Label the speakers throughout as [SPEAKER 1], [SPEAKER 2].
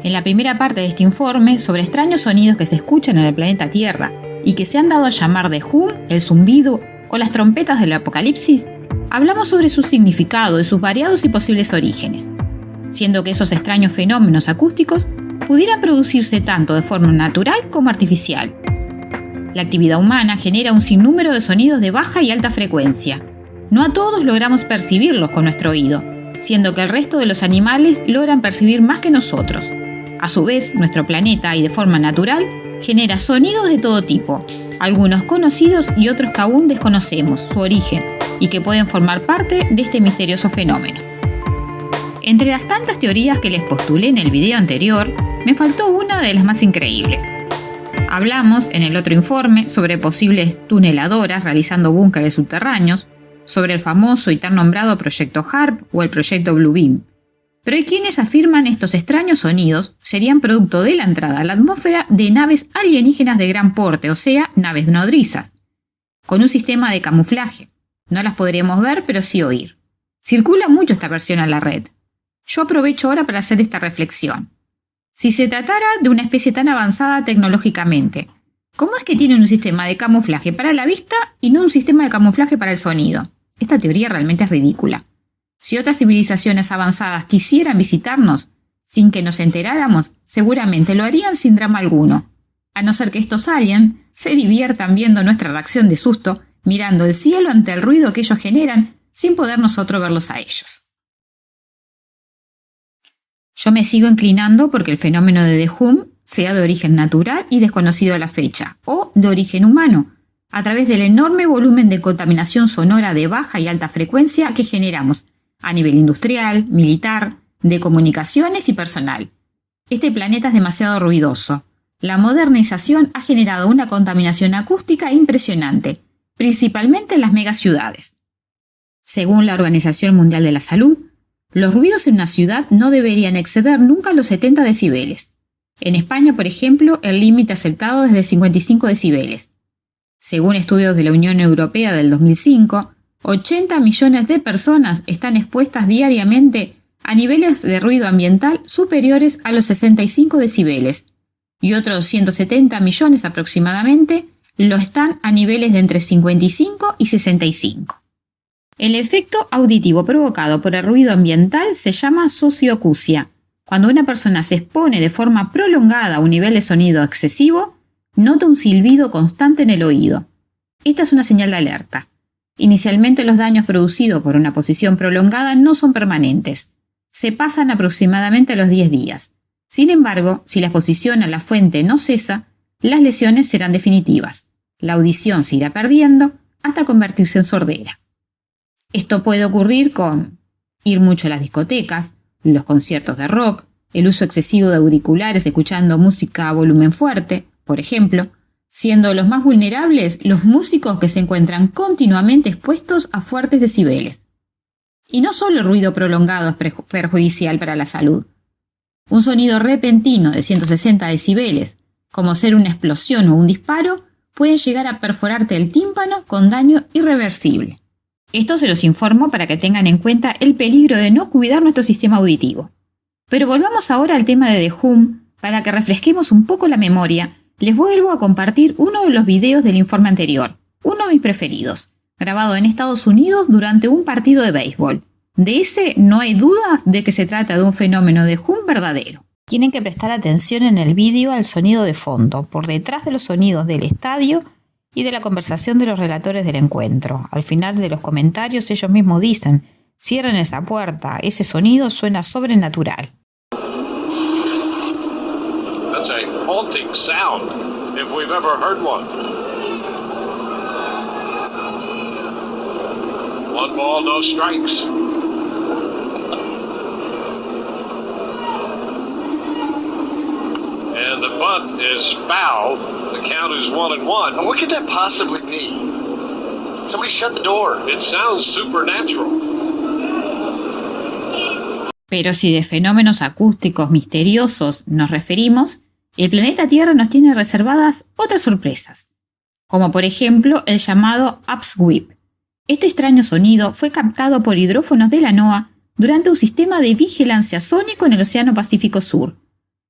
[SPEAKER 1] En la primera parte de este informe, sobre extraños sonidos que se escuchan en el planeta Tierra y que se han dado a llamar de hum, el zumbido o las trompetas del apocalipsis, hablamos sobre su significado y sus variados y posibles orígenes, siendo que esos extraños fenómenos acústicos pudieran producirse tanto de forma natural como artificial. La actividad humana genera un sinnúmero de sonidos de baja y alta frecuencia. No a todos logramos percibirlos con nuestro oído, siendo que el resto de los animales logran percibir más que nosotros. A su vez, nuestro planeta, y de forma natural, genera sonidos de todo tipo, algunos conocidos y otros que aún desconocemos su origen y que pueden formar parte de este misterioso fenómeno. Entre las tantas teorías que les postulé en el video anterior, me faltó una de las más increíbles. Hablamos en el otro informe sobre posibles tuneladoras realizando búnkeres subterráneos, sobre el famoso y tan nombrado proyecto HAARP o el proyecto Bluebeam. Pero hay quienes afirman estos extraños sonidos serían producto de la entrada a la atmósfera de naves alienígenas de gran porte, o sea, naves nodrizas, con un sistema de camuflaje. No las podremos ver, pero sí oír. Circula mucho esta versión en la red. Yo aprovecho ahora para hacer esta reflexión. Si se tratara de una especie tan avanzada tecnológicamente, ¿cómo es que tienen un sistema de camuflaje para la vista y no un sistema de camuflaje para el sonido? Esta teoría realmente es ridícula. Si otras civilizaciones avanzadas quisieran visitarnos, sin que nos enteráramos, seguramente lo harían sin drama alguno, a no ser que estos aliens se diviertan viendo nuestra reacción de susto, mirando el cielo ante el ruido que ellos generan, sin poder nosotros verlos a ellos. Yo me sigo inclinando porque el fenómeno de The Hum sea de origen natural y desconocido a la fecha, o de origen humano, a través del enorme volumen de contaminación sonora de baja y alta frecuencia que generamos a nivel industrial, militar, de comunicaciones y personal. Este planeta es demasiado ruidoso. La modernización ha generado una contaminación acústica impresionante, principalmente en las megaciudades. Según la Organización Mundial de la Salud, los ruidos en una ciudad no deberían exceder nunca los 70 decibeles. En España, por ejemplo, el límite aceptado es de 55 decibeles. Según estudios de la Unión Europea del 2005, 80 millones de personas están expuestas diariamente a niveles de ruido ambiental superiores a los 65 decibeles, y otros 170 millones aproximadamente lo están a niveles de entre 55 y 65. El efecto auditivo provocado por el ruido ambiental se llama socioacusia. Cuando una persona se expone de forma prolongada a un nivel de sonido excesivo, nota un silbido constante en el oído. Esta es una señal de alerta. Inicialmente los daños producidos por una posición prolongada no son permanentes. Se pasan aproximadamente a los 10 días. Sin embargo, si la exposición a la fuente no cesa, las lesiones serán definitivas. La audición se irá perdiendo hasta convertirse en sordera. Esto puede ocurrir con ir mucho a las discotecas, los conciertos de rock, el uso excesivo de auriculares escuchando música a volumen fuerte, por ejemplo, siendo los más vulnerables los músicos que se encuentran continuamente expuestos a fuertes decibeles. Y no solo el ruido prolongado es perjudicial para la salud. Un sonido repentino de 160 decibeles, como ser una explosión o un disparo, pueden llegar a perforarte el tímpano con daño irreversible. Esto se los informo para que tengan en cuenta el peligro de no cuidar nuestro sistema auditivo. Pero volvamos ahora al tema de The Hum, para que refresquemos un poco la memoria. Les vuelvo a compartir uno de los videos del informe anterior, uno de mis preferidos, grabado en Estados Unidos durante un partido de béisbol. De ese no hay dudas de que se trata de un fenómeno de hum verdadero. Tienen que prestar atención en el vídeo al sonido de fondo, por detrás de los sonidos del estadio y de la conversación de los relatores del encuentro. Al final de los comentarios ellos mismos dicen: cierren esa puerta, ese sonido suena sobrenatural.
[SPEAKER 2] That's a haunting sound, if we've ever heard one. One ball, no strikes. And the bunt is foul. The count is 1-1.
[SPEAKER 3] And what could that possibly mean? Somebody shut the door.
[SPEAKER 2] It sounds supernatural.
[SPEAKER 1] Pero si de fenómenos acústicos misteriosos nos referimos, el planeta Tierra nos tiene reservadas otras sorpresas, como por ejemplo el llamado upsweep. Este extraño sonido fue captado por hidrófonos de la NOAA durante un sistema de vigilancia sónico en el Océano Pacífico Sur.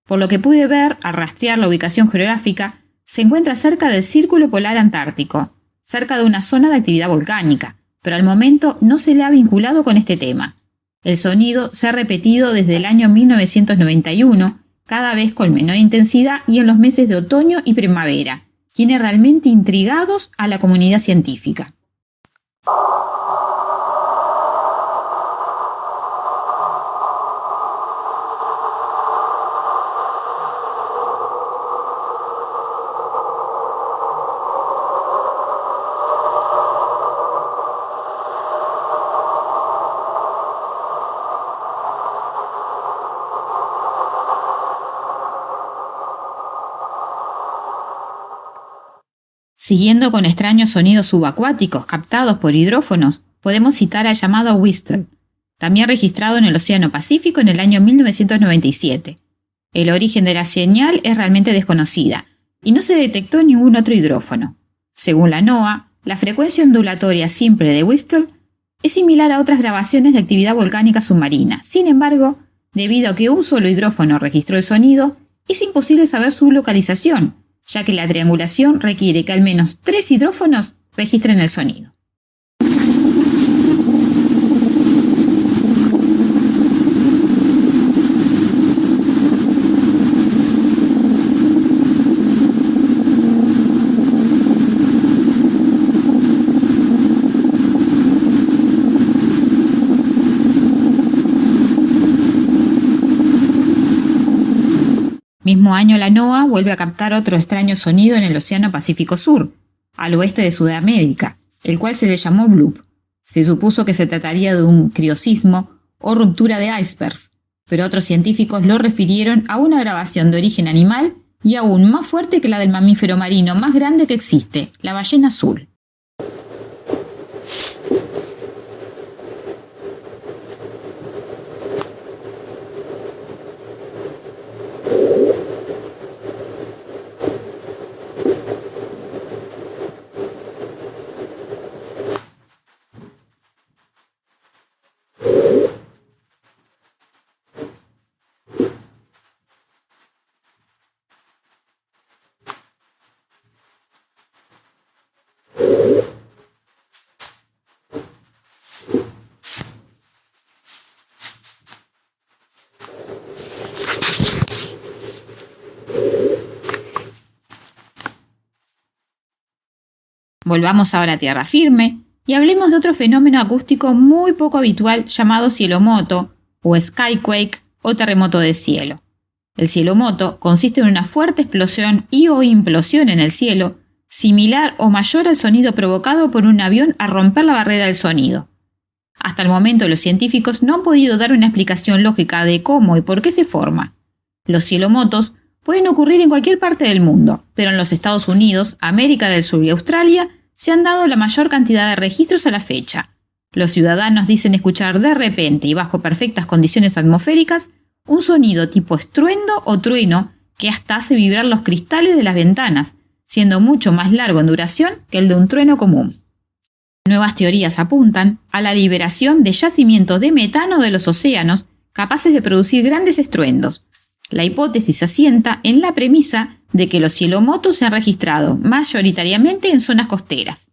[SPEAKER 1] Por lo que pude ver, al rastrear la ubicación geográfica, se encuentra cerca del Círculo Polar Antártico, cerca de una zona de actividad volcánica, pero al momento no se le ha vinculado con este tema. El sonido se ha repetido desde el año 1991, cada vez con menor intensidad y en los meses de otoño y primavera. Tiene realmente intrigados a la comunidad científica. Siguiendo con extraños sonidos subacuáticos captados por hidrófonos, podemos citar al llamado Whistle, también registrado en el Océano Pacífico en el año 1997. El origen de la señal es realmente desconocida y no se detectó en ningún otro hidrófono. Según la NOAA, la frecuencia ondulatoria simple de Whistle es similar a otras grabaciones de actividad volcánica submarina. Sin embargo, debido a que un solo hidrófono registró el sonido, es imposible saber su localización, ya que la triangulación requiere que al menos 3 hidrófonos registren el sonido. Mismo año la NOAA vuelve a captar otro extraño sonido en el Océano Pacífico Sur, al oeste de Sudamérica, el cual se le llamó bloop. Se supuso que se trataría de un criosismo o ruptura de icebergs, pero otros científicos lo refirieron a una grabación de origen animal y aún más fuerte que la del mamífero marino más grande que existe, la ballena azul. Volvamos ahora a tierra firme y hablemos de otro fenómeno acústico muy poco habitual llamado cielomoto, o skyquake, o terremoto de cielo. El cielomoto consiste en una fuerte explosión y o implosión en el cielo, similar o mayor al sonido provocado por un avión al romper la barrera del sonido. Hasta el momento los científicos no han podido dar una explicación lógica de cómo y por qué se forma. Los cielomotos pueden ocurrir en cualquier parte del mundo, pero en los Estados Unidos, América del Sur y Australia se han dado la mayor cantidad de registros a la fecha. Los ciudadanos dicen escuchar de repente y bajo perfectas condiciones atmosféricas un sonido tipo estruendo o trueno que hasta hace vibrar los cristales de las ventanas, siendo mucho más largo en duración que el de un trueno común. Nuevas teorías apuntan a la liberación de yacimientos de metano de los océanos capaces de producir grandes estruendos. La hipótesis asienta en la premisa de que los cielomotos se han registrado mayoritariamente en zonas costeras.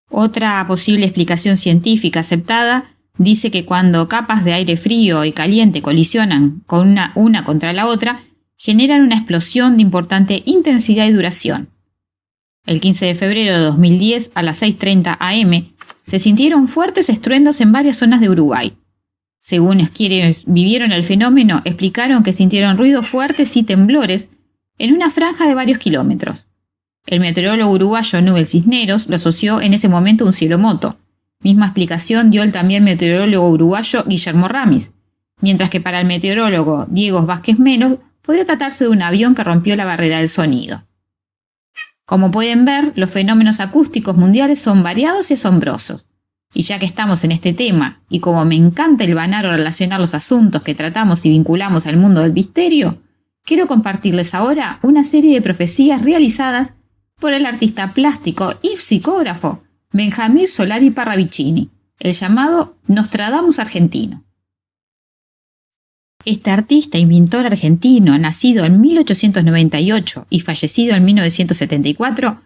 [SPEAKER 1] Otra posible explicación científica aceptada dice que cuando capas de aire frío y caliente colisionan con una contra la otra, generan una explosión de importante intensidad y duración. El 15 de febrero de 2010, a las 6:30 am, se sintieron fuertes estruendos en varias zonas de Uruguay. Según quienes vivieron el fenómeno, explicaron que sintieron ruidos fuertes y temblores en una franja de varios kilómetros. El meteorólogo uruguayo Nubel Cisneros lo asoció en ese momento a un cielomoto. Misma explicación dio el también meteorólogo uruguayo Guillermo Ramis, mientras que para el meteorólogo Diego Vázquez Menos podría tratarse de un avión que rompió la barrera del sonido. Como pueden ver, los fenómenos acústicos mundiales son variados y asombrosos. Y ya que estamos en este tema, y como me encanta hilvanar o relacionar los asuntos que tratamos y vinculamos al mundo del misterio, quiero compartirles ahora una serie de profecías realizadas por el artista plástico y psicógrafo Benjamín Solari Parravicini, el llamado Nostradamus argentino. Este artista y pintor argentino, nacido en 1898 y fallecido en 1974,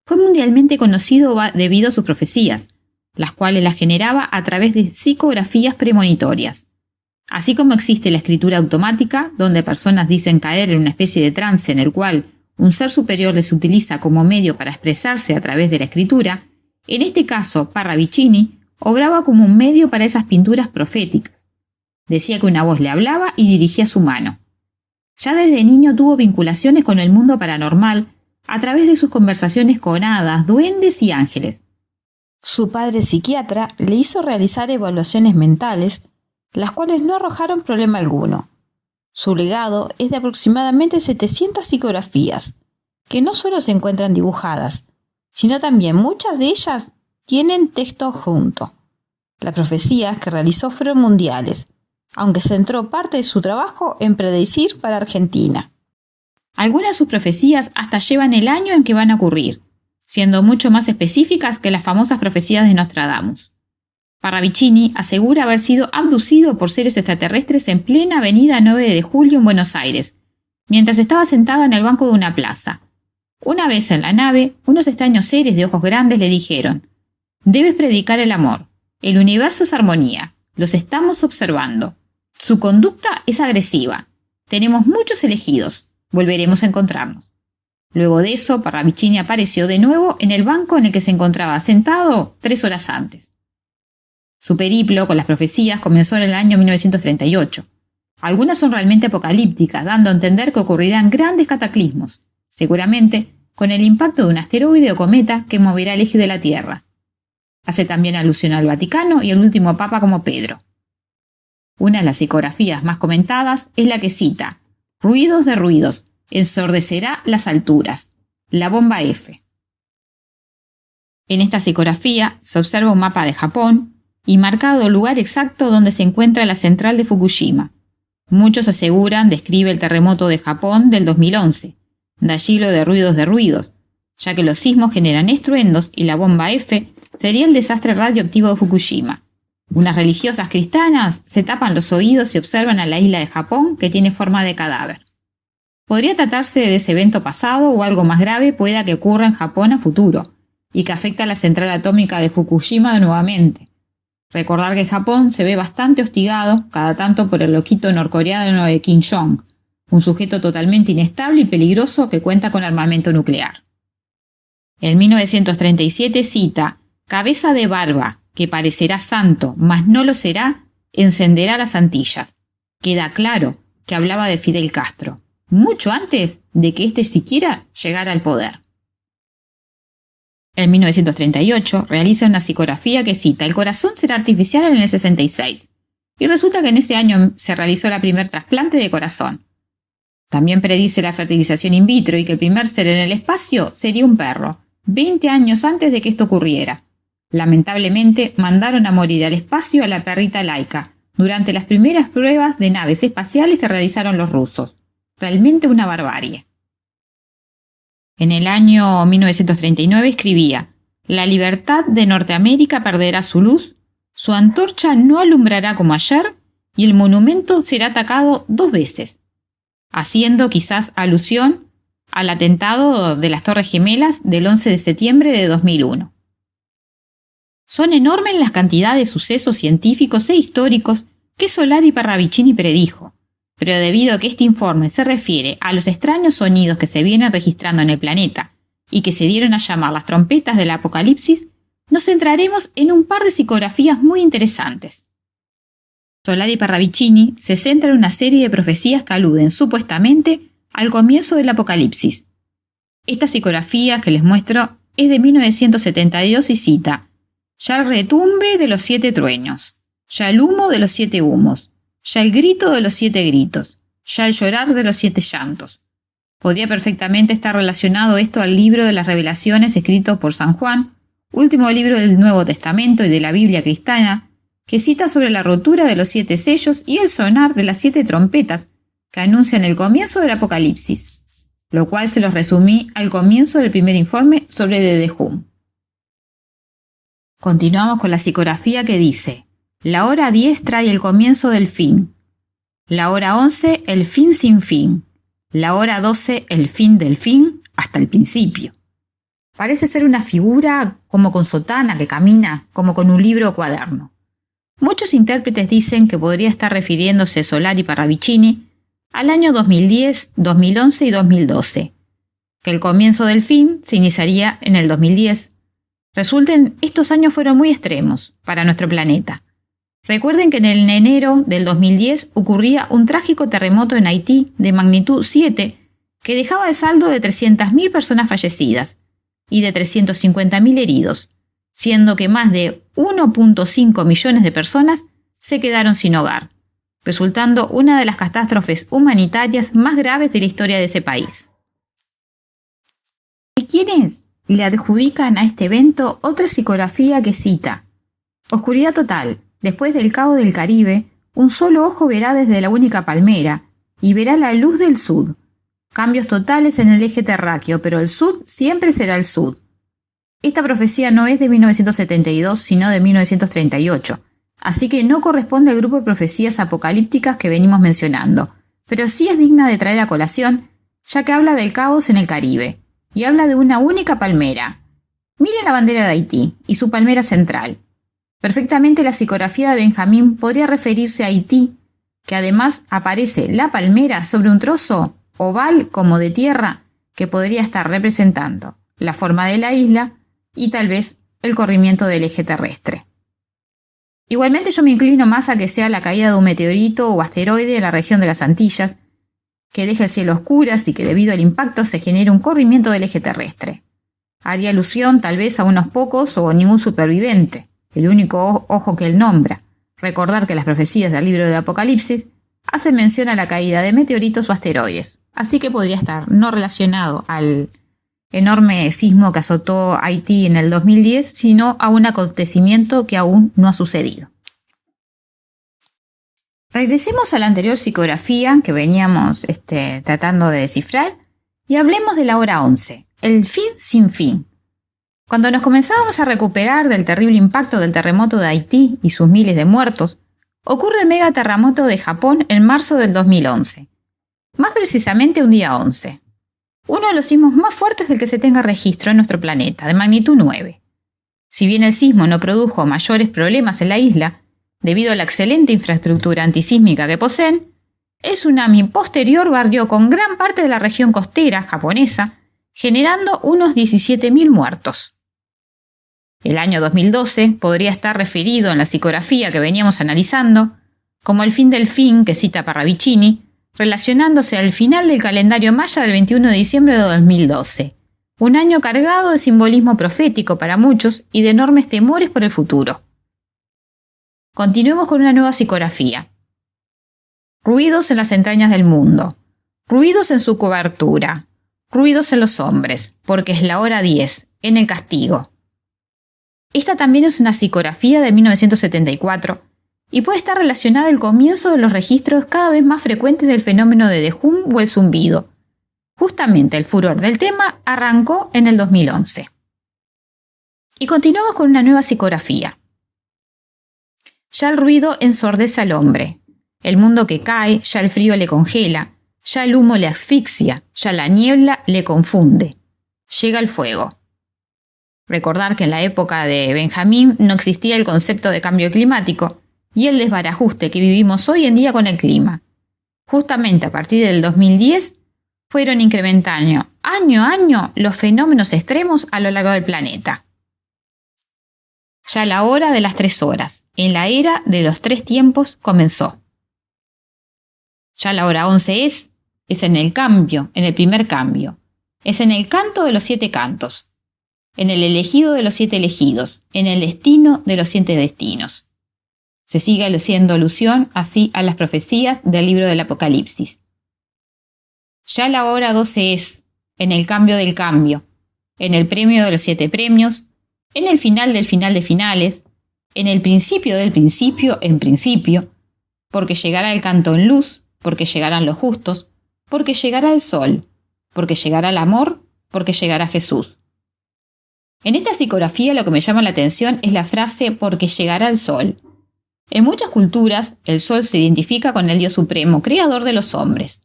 [SPEAKER 1] fue mundialmente conocido debido a sus profecías, las cuales las generaba a través de psicografías premonitorias. Así como existe la escritura automática, donde personas dicen caer en una especie de trance en el cual un ser superior les utiliza como medio para expresarse a través de la escritura, en este caso Parravicini obraba como un medio para esas pinturas proféticas. Decía que una voz le hablaba y dirigía su mano. Ya desde niño tuvo vinculaciones con el mundo paranormal a través de sus conversaciones con hadas, duendes y ángeles. Su padre psiquiatra le hizo realizar evaluaciones mentales, las cuales no arrojaron problema alguno. Su legado es de aproximadamente 700 psicografías, que no solo se encuentran dibujadas, sino también muchas de ellas tienen texto junto. Las profecías que realizó fueron mundiales, aunque centró parte de su trabajo en predecir para Argentina. Algunas de sus profecías hasta llevan el año en que van a ocurrir, siendo mucho más específicas que las famosas profecías de Nostradamus. Parravicini asegura haber sido abducido por seres extraterrestres en plena avenida 9 de Julio en Buenos Aires, mientras estaba sentado en el banco de una plaza. Una vez en la nave, unos extraños seres de ojos grandes le dijeron: «Debes predicar el amor. El universo es armonía. Los estamos observando. Su conducta es agresiva. Tenemos muchos elegidos. Volveremos a encontrarnos». Luego de eso, Parravicini apareció de nuevo en el banco en el que se encontraba sentado 3 horas antes. Su periplo con las profecías comenzó en el año 1938. Algunas son realmente apocalípticas, dando a entender que ocurrirán grandes cataclismos, seguramente con el impacto de un asteroide o cometa que moverá el eje de la Tierra. Hace también alusión al Vaticano y al último papa como Pedro. Una de las psicografías más comentadas es la que cita: «Ruidos de ruidos, ensordecerá las alturas. La bomba F». En esta psicografía se observa un mapa de Japón y marcado el lugar exacto donde se encuentra la central de Fukushima. Muchos aseguran describe el terremoto de Japón del 2011, de allí lo de ruidos, ya que los sismos generan estruendos y la bomba F sería el desastre radioactivo de Fukushima. Unas religiosas cristianas se tapan los oídos y observan a la isla de Japón que tiene forma de cadáver. Podría tratarse de ese evento pasado o algo más grave pueda que ocurra en Japón a futuro y que afecte a la central atómica de Fukushima nuevamente. Recordar que Japón se ve bastante hostigado cada tanto por el loquito norcoreano de Kim Jong, un sujeto totalmente inestable y peligroso que cuenta con armamento nuclear. En 1937 cita: «Cabeza de barba, que parecerá santo, mas no lo será, encenderá las Antillas». Queda claro que hablaba de Fidel Castro, mucho antes de que éste siquiera llegara al poder. En 1938 realiza una psicografía que cita: «El corazón será artificial en el 66». Y resulta que en ese año se realizó la primer trasplante de corazón. También predice la fertilización in vitro y que el primer ser en el espacio sería un perro, 20 años antes de que esto ocurriera. Lamentablemente, mandaron a morir al espacio a la perrita Laika durante las primeras pruebas de naves espaciales que realizaron los rusos. Realmente una barbarie. En el año 1939 escribía: «La libertad de Norteamérica perderá su luz, su antorcha no alumbrará como ayer y el monumento será atacado 2 veces», haciendo quizás alusión al atentado de las Torres Gemelas del 11 de septiembre de 2001. Son enormes las cantidades de sucesos científicos e históricos que Solari Parravicini predijo, pero debido a que este informe se refiere a los extraños sonidos que se vienen registrando en el planeta y que se dieron a llamar las trompetas del apocalipsis, nos centraremos en un par de psicografías muy interesantes. Solari Parravicini se centra en una serie de profecías que aluden supuestamente al comienzo del apocalipsis. Esta psicografía que les muestro es de 1972 y cita: «Ya el retumbe de los 7 truenos, ya el humo de los 7 humos, ya el grito de los 7 gritos, ya el llorar de los 7 llantos». Podría perfectamente estar relacionado esto al libro de las Revelaciones escrito por San Juan, último libro del Nuevo Testamento y de la Biblia cristiana, que cita sobre la rotura de los 7 sellos y el sonar de las 7 trompetas que anuncian el comienzo del apocalipsis, lo cual se los resumí al comienzo del primer informe sobre The Who. Continuamos con la psicografía que dice: «La hora 10 trae el comienzo del fin. La hora 11, el fin sin fin. La hora 12, el fin del fin hasta el principio. Parece ser una figura como con sotana que camina, como con un libro o cuaderno. Muchos intérpretes dicen que podría estar refiriéndose Solari Parravicini al año 2010, 2011 y 2012, que el comienzo del fin se iniciaría en el 2010. Resulten, estos años fueron muy extremos para nuestro planeta. Recuerden que en enero del 2010 ocurría un trágico terremoto en Haití de magnitud 7 que dejaba de saldo de 300.000 personas fallecidas y de 350.000 heridos, siendo que más de 1.5 millones de personas se quedaron sin hogar, resultando una de las catástrofes humanitarias más graves de la historia de ese país. ¿Y quiénes le adjudican a este evento otra psicografía que cita: oscuridad total, después del Cabo del Caribe, un solo ojo verá desde la única palmera y verá la luz del sud. Cambios totales en el eje terráqueo, pero el sud siempre será el sud. Esta profecía no es de 1972, sino de 1938, así que no corresponde al grupo de profecías apocalípticas que venimos mencionando, pero sí es digna de traer a colación, ya que habla del caos en el Caribe, y habla de una única palmera. Miren la bandera de Haití y su palmera central. Perfectamente la psicografía de Benjamín podría referirse a Haití, que además aparece la palmera sobre un trozo oval como de tierra que podría estar representando la forma de la isla y tal vez el corrimiento del eje terrestre. Igualmente yo me inclino más a que sea la caída de un meteorito o asteroide en la región de las Antillas, que deje el cielo a oscuras y que debido al impacto se genere un corrimiento del eje terrestre. Haría alusión tal vez a unos pocos o ningún superviviente, el único ojo que él nombra. Recordar que las profecías del libro de Apocalipsis hacen mención a la caída de meteoritos o asteroides, así que podría estar no relacionado al enorme sismo que azotó Haití en el 2010, sino a un acontecimiento que aún no ha sucedido. Regresemos a la anterior psicografía que veníamos tratando de descifrar y hablemos de la hora 11, el fin sin fin. Cuando nos comenzábamos a recuperar del terrible impacto del terremoto de Haití y sus miles de muertos, ocurre el megaterremoto de Japón en marzo del 2011, más precisamente un día 11. Uno de los sismos más fuertes del que se tenga registro en nuestro planeta, de magnitud 9. Si bien el sismo no produjo mayores problemas en la isla, debido a la excelente infraestructura antisísmica que poseen, el tsunami posterior barrió con gran parte de la región costera japonesa, generando unos 17.000 muertos. El año 2012 podría estar referido en la psicografía que veníamos analizando como el fin del fin que cita Parravicini, relacionándose al final del calendario maya del 21 de diciembre de 2012, un año cargado de simbolismo profético para muchos y de enormes temores por el futuro. Continuemos con una nueva psicografía. Ruidos en las entrañas del mundo, ruidos en su cobertura, ruidos en los hombres, porque es la hora 10, en el castigo. Esta también es una psicografía de 1974 y puede estar relacionada al comienzo de los registros cada vez más frecuentes del fenómeno de Dehum o el zumbido. Justamente el furor del tema arrancó en el 2011. Y continuamos con una nueva psicografía. Ya el ruido ensordece al hombre, el mundo que cae, ya el frío le congela, ya el humo le asfixia, ya la niebla le confunde. Llega el fuego. Recordar que en la época de Benjamín no existía el concepto de cambio climático y el desbarajuste que vivimos hoy en día con el clima. Justamente a partir del 2010 fueron incrementando año a año los fenómenos extremos a lo largo del planeta. Ya la hora de las 3 horas, en la era de los 3 tiempos, comenzó. Ya la hora 11 es en el cambio, en el primer cambio. Es en el canto de los 7 cantos, en el elegido de los 7 elegidos, en el destino de los 7 destinos. Se sigue haciendo alusión así a las profecías del libro del Apocalipsis. Ya la hora 12 es en el cambio del cambio, en el premio de los 7 premios, en el final del final de finales, en el principio del principio en principio, porque llegará el canto en luz, porque llegarán los justos, porque llegará el sol, porque llegará el amor, porque llegará Jesús. En esta psicografía lo que me llama la atención es la frase porque llegará el sol. En muchas culturas, el sol se identifica con el Dios supremo, creador de los hombres.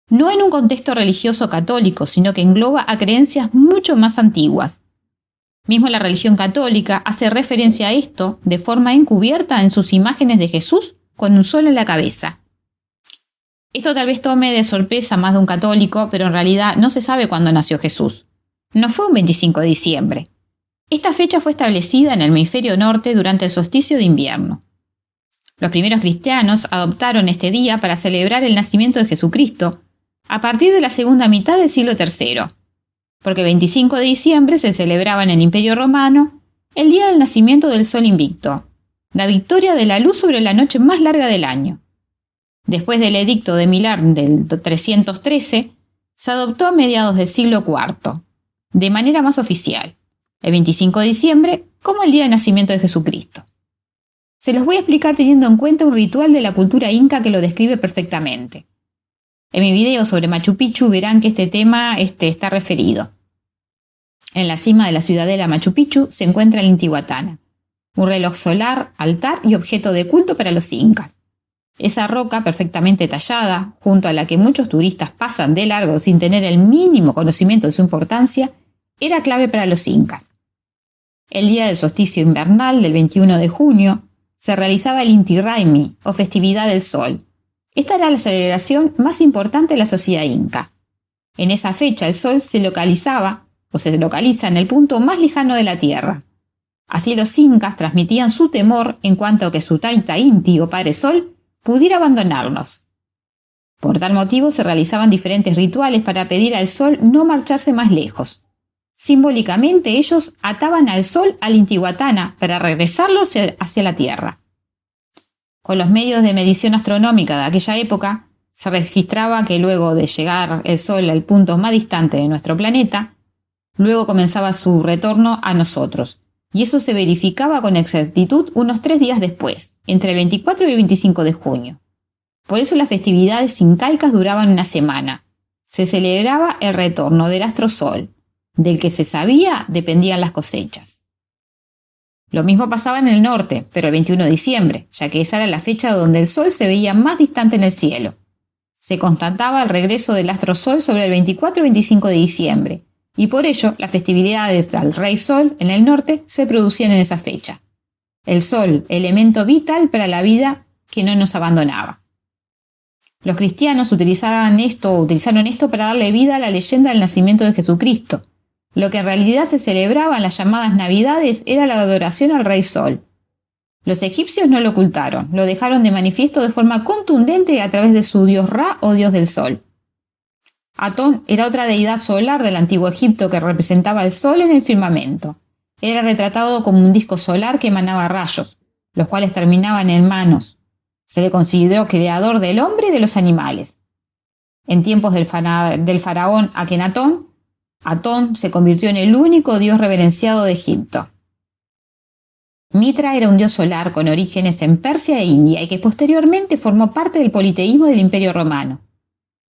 [SPEAKER 1] No en un contexto religioso católico, sino que engloba a creencias mucho más antiguas. Mismo la religión católica hace referencia a esto de forma encubierta en sus imágenes de Jesús con un sol en la cabeza. Esto tal vez tome de sorpresa a más de un católico, pero en realidad no se sabe cuándo nació Jesús. No fue un 25 de diciembre. Esta fecha fue establecida en el hemisferio norte durante el solsticio de invierno. Los primeros cristianos adoptaron este día para celebrar el nacimiento de Jesucristo a partir de la segunda mitad del siglo III, porque el 25 de diciembre se celebraba en el Imperio Romano el día del nacimiento del Sol Invicto, la victoria de la luz sobre la noche más larga del año. Después del Edicto de Milán del 313, se adoptó a mediados del siglo IV, de manera más oficial, el 25 de diciembre como el día de nacimiento de Jesucristo. Se los voy a explicar teniendo en cuenta un ritual de la cultura inca que lo describe perfectamente. En mi video sobre Machu Picchu verán que este tema está referido. En la cima de la ciudadela Machu Picchu se encuentra el Intihuatana, un reloj solar, altar y objeto de culto para los incas. Esa roca perfectamente tallada, junto a la que muchos turistas pasan de largo sin tener el mínimo conocimiento de su importancia, era clave para los incas. El día del solsticio invernal del 21 de junio se realizaba el Inti Raymi, o festividad del sol. Esta era la celebración más importante de la sociedad inca. En esa fecha el sol se localiza en el punto más lejano de la tierra. Así los incas transmitían su temor en cuanto a que su Taita Inti o Padre Sol pudiera abandonarnos. Por tal motivo se realizaban diferentes rituales para pedir al sol no marcharse más lejos. Simbólicamente ellos ataban al sol al Intihuatana para regresarlo hacia la tierra. Con los medios de medición astronómica de aquella época, se registraba que luego de llegar el sol al punto más distante de nuestro planeta, luego comenzaba su retorno a nosotros, y eso se verificaba con exactitud unos 3 días después, entre el 24 y el 25 de junio. Por eso las festividades incaicas duraban una semana. Se celebraba el retorno del astro sol, del que se sabía dependían las cosechas. Lo mismo pasaba en el norte, pero el 21 de diciembre, ya que esa era la fecha donde el sol se veía más distante en el cielo. Se constataba el regreso del astro sol sobre el 24 y 25 de diciembre, y por ello las festividades al Rey Sol en el norte se producían en esa fecha. El sol, elemento vital para la vida que no nos abandonaba. Los cristianos utilizaron esto para darle vida a la leyenda del nacimiento de Jesucristo. Lo que en realidad se celebraba en las llamadas Navidades era la adoración al Rey Sol. Los egipcios no lo ocultaron, lo dejaron de manifiesto de forma contundente a través de su dios Ra o dios del sol. Atón era otra deidad solar del antiguo Egipto que representaba el sol en el firmamento. Era retratado como un disco solar que emanaba rayos, los cuales terminaban en manos. Se le consideró creador del hombre y de los animales. En tiempos del faraón Akenatón, Atón se convirtió en el único dios reverenciado de Egipto. Mitra era un dios solar con orígenes en Persia e India y que posteriormente formó parte del politeísmo del Imperio Romano.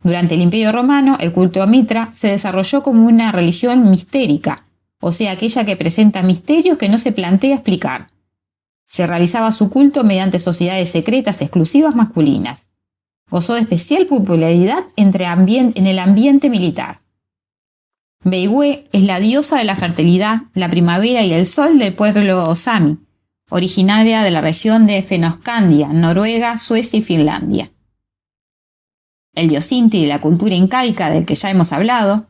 [SPEAKER 1] Durante el Imperio Romano, el culto a Mitra se desarrolló como una religión mistérica, o sea, aquella que presenta misterios que no se plantea explicar. Se realizaba su culto mediante sociedades secretas exclusivas masculinas. Gozó de especial popularidad en el ambiente militar. Beigüe es la diosa de la fertilidad, la primavera y el sol del pueblo Sami, originaria de la región de Fennoscandia, Noruega, Suecia y Finlandia. El dios Inti de la cultura incaica del que ya hemos hablado.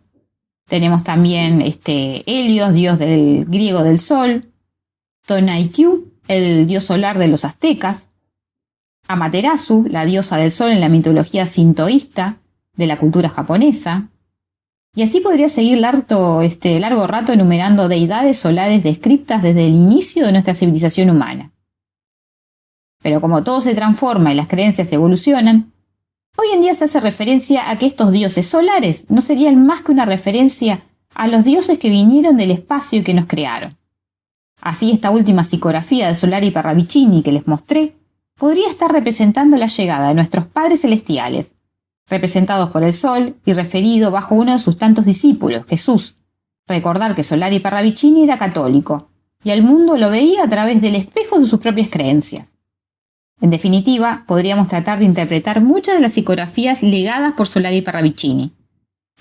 [SPEAKER 1] Tenemos también Helios, dios del griego del sol. Tonatiuh, el dios solar de los aztecas. Amaterasu, la diosa del sol en la mitología sintoísta de la cultura japonesa. Y así podría seguir largo rato enumerando deidades solares descritas desde el inicio de nuestra civilización humana. Pero como todo se transforma y las creencias evolucionan, hoy en día se hace referencia a que estos dioses solares no serían más que una referencia a los dioses que vinieron del espacio y que nos crearon. Así, esta última psicografía de Solari Parravicini que les mostré podría estar representando la llegada de nuestros padres celestiales, representados por el sol y referido bajo uno de sus tantos discípulos, Jesús. Recordar que Solari Parravicini era católico y al mundo lo veía a través del espejo de sus propias creencias. En definitiva, podríamos tratar de interpretar muchas de las psicografías legadas por Solari y Parravicini,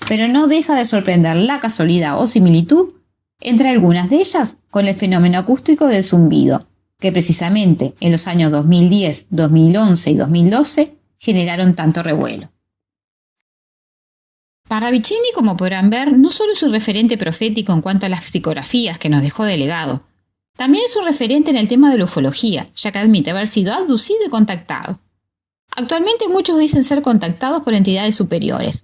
[SPEAKER 1] pero no deja de sorprender la casualidad o similitud entre algunas de ellas con el fenómeno acústico del zumbido, que precisamente en los años 2010, 2011 y 2012 generaron tanto revuelo. Parravicini, como podrán ver, no solo es un referente profético en cuanto a las psicografías que nos dejó de legado, también es un referente en el tema de la ufología, ya que admite haber sido abducido y contactado. Actualmente muchos dicen ser contactados por entidades superiores.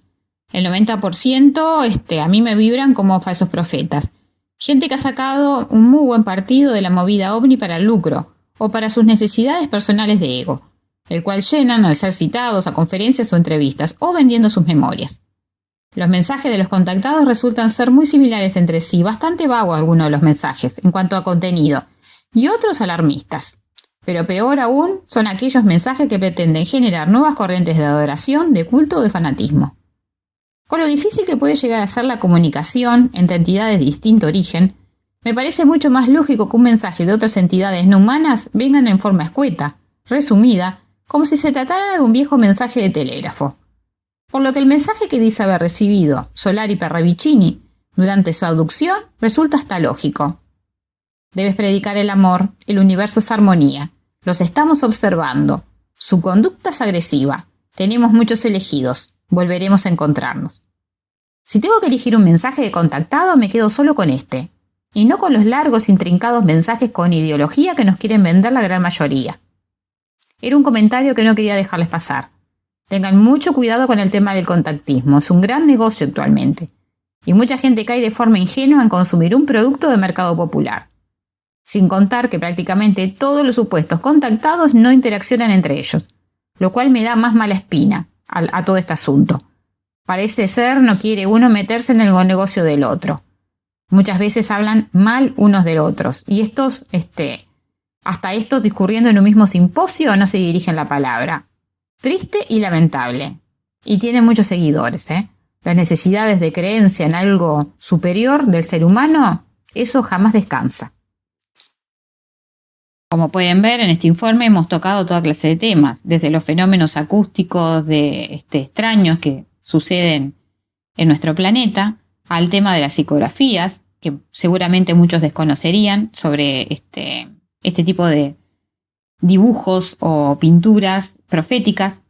[SPEAKER 1] El 90% a mí me vibran como falsos profetas. Gente que ha sacado un muy buen partido de la movida ovni para el lucro o para sus necesidades personales de ego, el cual llenan al ser citados a conferencias o entrevistas o vendiendo sus memorias. Los mensajes de los contactados resultan ser muy similares entre sí, bastante vagos algunos de los mensajes en cuanto a contenido, y otros alarmistas. Pero peor aún son aquellos mensajes que pretenden generar nuevas corrientes de adoración, de culto o de fanatismo. Con lo difícil que puede llegar a ser la comunicación entre entidades de distinto origen, me parece mucho más lógico que un mensaje de otras entidades no humanas vengan en forma escueta, resumida, como si se tratara de un viejo mensaje de telégrafo. Por lo que el mensaje que dice haber recibido Solari y Parravicini durante su abducción resulta hasta lógico. Debes predicar el amor, el universo es armonía, los estamos observando, su conducta es agresiva, tenemos muchos elegidos, volveremos a encontrarnos. Si tengo que elegir un mensaje de contactado, me quedo solo con este, y no con los largos, intrincados mensajes con ideología que nos quieren vender la gran mayoría. Era un comentario que no quería dejarles pasar. Tengan mucho cuidado con el tema del contactismo, es un gran negocio actualmente, y mucha gente cae de forma ingenua en consumir un producto de mercado popular. Sin contar que prácticamente todos los supuestos contactados no interaccionan entre ellos, lo cual me da más mala espina a todo este asunto. Parece ser no quiere uno meterse en el negocio del otro. Muchas veces hablan mal unos de otros, y hasta estos discurriendo en un mismo simposio no se dirigen la palabra. Triste y lamentable. Y tiene muchos seguidores, Las necesidades de creencia en algo superior del ser humano, eso jamás descansa. Como pueden ver, en este informe hemos tocado toda clase de temas, desde los fenómenos acústicos extraños que suceden en nuestro planeta, al tema de las psicografías, que seguramente muchos desconocerían sobre este tipo de dibujos o pinturas proféticas,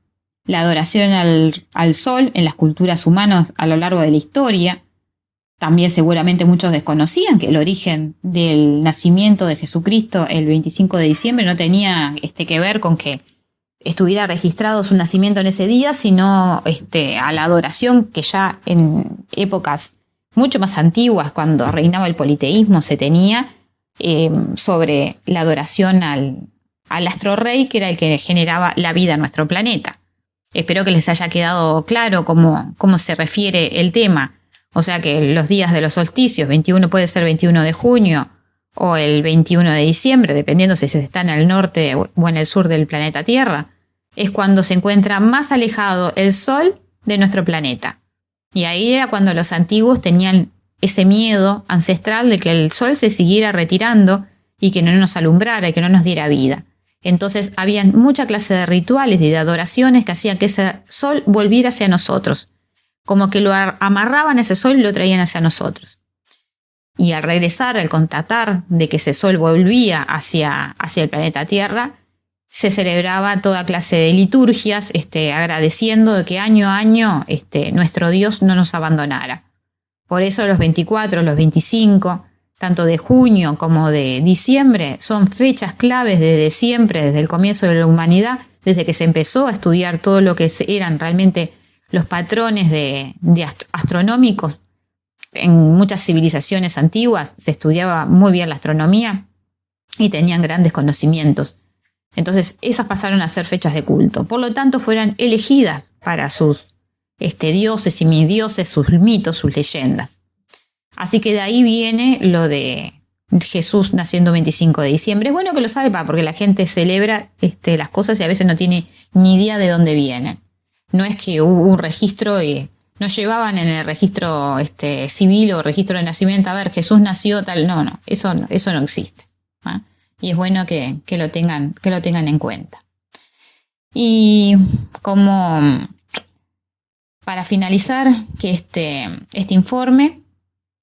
[SPEAKER 1] la adoración al sol en las culturas humanas a lo largo de la historia. También seguramente muchos desconocían que el origen del nacimiento de Jesucristo el 25 de diciembre no tenía que ver con que estuviera registrado su nacimiento en ese día, sino a la adoración que ya en épocas mucho más antiguas, cuando reinaba el politeísmo, se tenía sobre la adoración al astro rey, que era el que generaba la vida en nuestro planeta. Espero que les haya quedado claro cómo se refiere el tema. O sea que los días de los solsticios, 21 puede ser 21 de junio o el 21 de diciembre, dependiendo si se está en el norte o en el sur del planeta Tierra, es cuando se encuentra más alejado el Sol de nuestro planeta. Y ahí era cuando los antiguos tenían ese miedo ancestral de que el Sol se siguiera retirando y que no nos alumbrara y que no nos diera vida. Entonces habían mucha clase de rituales y de adoraciones que hacían que ese Sol volviera hacia nosotros. Como que lo amarraban a ese sol y lo traían hacia nosotros. Y al regresar, al constatar de que ese sol volvía hacia el planeta Tierra, se celebraba toda clase de liturgias, agradeciendo de que año a año nuestro Dios no nos abandonara. Por eso los 24, los 25, tanto de junio como de diciembre, son fechas claves desde siempre, desde el comienzo de la humanidad, desde que se empezó a estudiar todo lo que eran realmente los patrones de astronómicos. En muchas civilizaciones antiguas se estudiaba muy bien la astronomía y tenían grandes conocimientos. Entonces esas pasaron a ser fechas de culto. Por lo tanto fueron elegidas para sus dioses y semidioses, sus mitos, sus leyendas. Así que de ahí viene lo de Jesús naciendo 25 de diciembre. Es bueno que lo sepa porque la gente celebra las cosas y a veces no tiene ni idea de dónde vienen. No es que hubo un registro y nos llevaban en el registro civil o registro de nacimiento, a ver, Jesús nació tal, no, eso no existe. Y es bueno que lo tengan en cuenta. Y como para finalizar que este informe,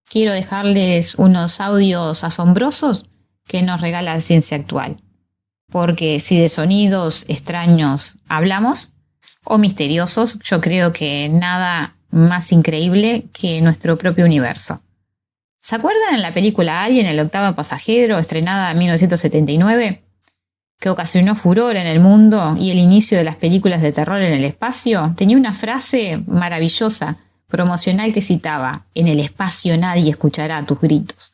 [SPEAKER 1] quiero dejarles unos audios asombrosos que nos regala la ciencia actual. Porque si de sonidos extraños hablamos, o misteriosos, yo creo que nada más increíble que nuestro propio universo. ¿Se acuerdan en la película Alien, el octavo pasajero, estrenada en 1979? Que ocasionó furor en el mundo y el inicio de las películas de terror en el espacio, tenía una frase maravillosa, promocional que citaba: en el espacio nadie escuchará tus gritos.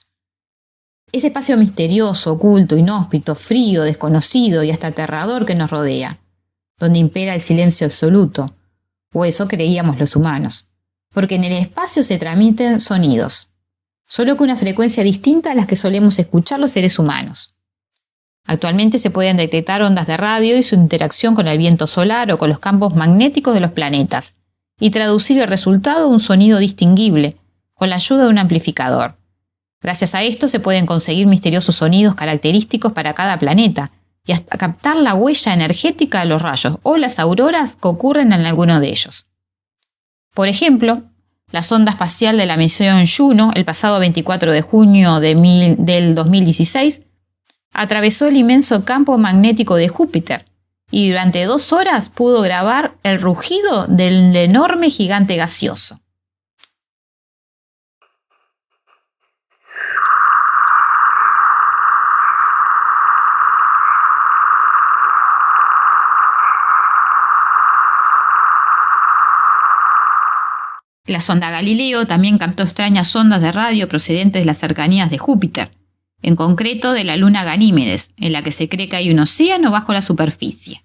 [SPEAKER 1] Ese espacio misterioso, oculto, inhóspito, frío, desconocido y hasta aterrador que nos rodea, donde impera el silencio absoluto, o eso creíamos los humanos, porque en el espacio se transmiten sonidos, solo con una frecuencia distinta a las que solemos escuchar los seres humanos. Actualmente se pueden detectar ondas de radio y su interacción con el viento solar o con los campos magnéticos de los planetas, y traducir el resultado a un sonido distinguible, con la ayuda de un amplificador. Gracias a esto se pueden conseguir misteriosos sonidos característicos para cada planeta, y hasta captar la huella energética de los rayos o las auroras que ocurren en alguno de ellos. Por ejemplo, la sonda espacial de la misión Juno, el pasado 24 de junio del 2016, atravesó el inmenso campo magnético de Júpiter y durante 2 horas pudo grabar el rugido del enorme gigante gaseoso. La sonda Galileo también captó extrañas ondas de radio procedentes de las cercanías de Júpiter, en concreto de la luna Ganímedes, en la que se cree que hay un océano bajo la superficie.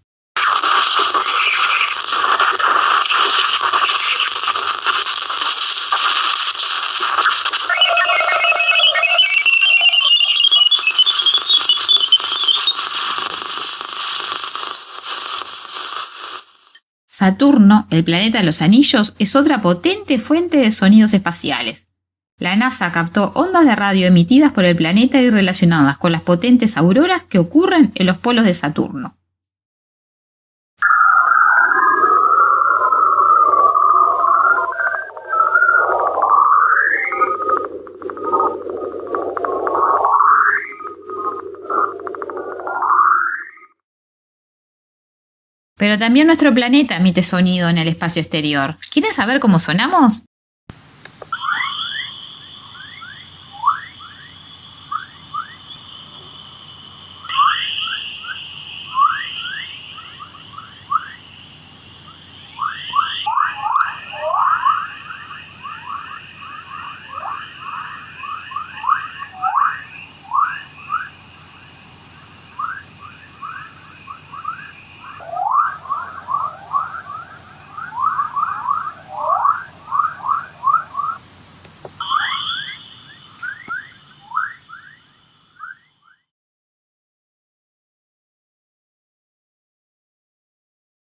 [SPEAKER 1] Saturno, el planeta de los anillos, es otra potente fuente de sonidos espaciales. La NASA captó ondas de radio emitidas por el planeta y relacionadas con las potentes auroras que ocurren en los polos de Saturno. Pero también nuestro planeta emite sonido en el espacio exterior. ¿Quieren saber cómo sonamos?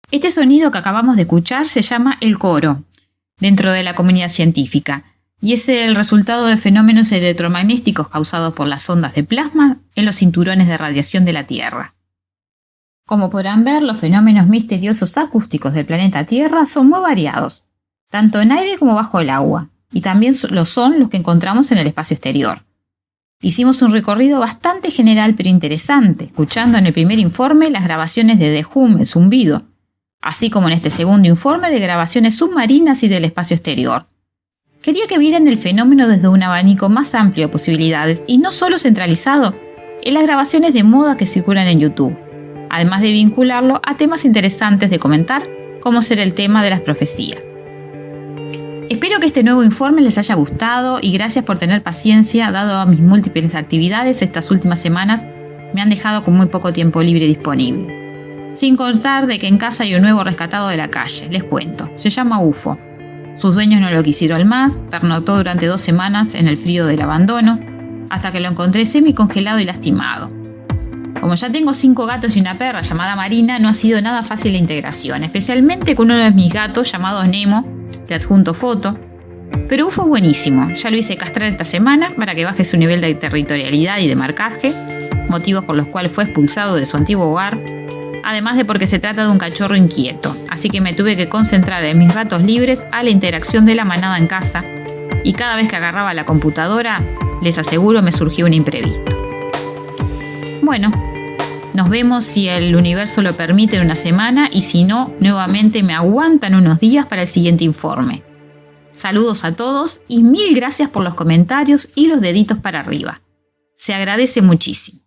[SPEAKER 1] Este sonido que acabamos de escuchar se llama el coro, dentro de la comunidad científica, y es el resultado de fenómenos electromagnéticos causados por las ondas de plasma en los cinturones de radiación de la Tierra. Como podrán ver, los fenómenos misteriosos acústicos del planeta Tierra son muy variados, tanto en aire como bajo el agua, y también lo son los que encontramos en el espacio exterior. Hicimos un recorrido bastante general pero interesante, escuchando en el primer informe las grabaciones de The Hum, el zumbido, así como en este segundo informe de grabaciones submarinas y del espacio exterior. Quería que vieran el fenómeno desde un abanico más amplio de posibilidades y no solo centralizado en las grabaciones de moda que circulan en YouTube, además de vincularlo a temas interesantes de comentar, como ser el tema de las profecías. Espero que este nuevo informe les haya gustado y gracias por tener paciencia, dado a mis múltiples actividades estas últimas semanas me han dejado con muy poco tiempo libre disponible. Sin contar de que en casa hay un nuevo rescatado de la calle, les cuento. Se llama UFO. Sus dueños no lo quisieron más, pernoctó durante 2 semanas en el frío del abandono, hasta que lo encontré semi-congelado y lastimado. Como ya tengo 5 gatos y una perra llamada Marina, no ha sido nada fácil la integración, especialmente con uno de mis gatos llamado Nemo, te adjunto foto. Pero UFO es buenísimo, ya lo hice castrar esta semana para que baje su nivel de territorialidad y de marcaje, motivos por los cuales fue expulsado de su antiguo hogar. Además de porque se trata de un cachorro inquieto, así que me tuve que concentrar en mis ratos libres a la interacción de la manada en casa, y cada vez que agarraba la computadora, les aseguro me surgió un imprevisto. Bueno, nos vemos si el universo lo permite en una semana, y si no, nuevamente me aguantan unos días para el siguiente informe. Saludos a todos y mil gracias por los comentarios y los deditos para arriba. Se agradece muchísimo.